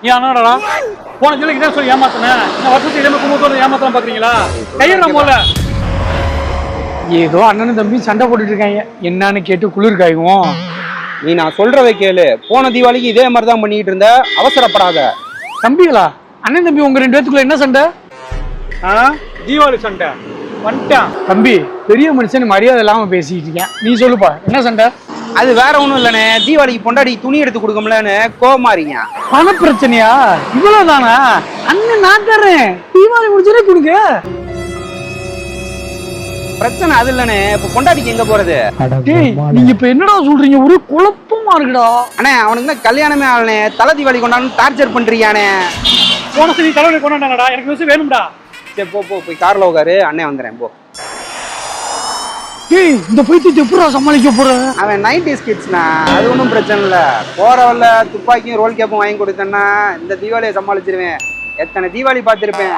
நீ அண்ணாடா போன ஜூலைக்கு தான் சொல்லி ஏமாத்தினேன். இந்த வருஷத்துக்கு இதே மாதிரி குடும்பத்தோட ஏமாத்தலாம் பாக்குறீங்களா? கையில போல ஏதோ அண்ணனும் தம்பி சண்டை போட்டுட்டு இருக்காங்க. என்னன்னு கேட்டு குளிர் காய்வோம். நீ நான் சொல்றதை கேளு. போன தீபாவளிக்கு இதே மாதிரி தான் பண்ணிட்டு இருந்த. அவசரப்படாத. தம்பிகளா? அண்ணன் தம்பி உங்க 2 பேத்துக்குள்ள என்ன சண்டை? தீபாவளி சண்டை வந்துட்டான். தம்பி பெரிய மனுஷன் மரியாதை இல்லாம பேசிட்டு இருக்கேன். நீ சொல்லுப்பா என்ன சண்டை? அது வேற ஒண்ணும் இல்லனே. தீபாவளிக்கு பொண்டாடி துணி எடுத்து கொடுக்கமுலன்னு கோமாரிங்க. பண பிரச்சனையா? இவ்வளவுதானா? அண்ணன் நான் தர்றேன், தீபாவளி முடிச்சே கொடுங்க. பிரச்சனை அது இல்லனே. இப்ப பொண்டாட்டிக்கு எங்க போறது? டேய் நீங்க இப்ப என்னடா சொல்றீங்க? ஒரு குழப்பமா இருக்குடா. அண்ணே அவனுக்கு தான் கல்யாணமே ஆகலனே. தலை தீபாவளி கொண்டாடணும் டார்ச்சர் பண்றியானே. போன சரி தலைவலி கொண்டாடாங்கடா. எனக்கு விஷயம் வேணும்டா. சரி போ போய் கார்ல உட்காரு. அண்ணே வந்துறேன் போ. டேய் இந்த பைத்தியத்தை எப்படா சமாளிக்க போற? அவன் 90s கிட்ஸ்னா அது ஒன்றும் பிரச்சனை இல்லை. போறவல்ல துப்பாக்கியும் ரோல் கேப்பும் வாங்கி கொடுத்தேன்னா இந்த தீபாவளியை சமாளிச்சிருவேன். எத்தனை தீபாவளி பார்த்துருப்பேன்.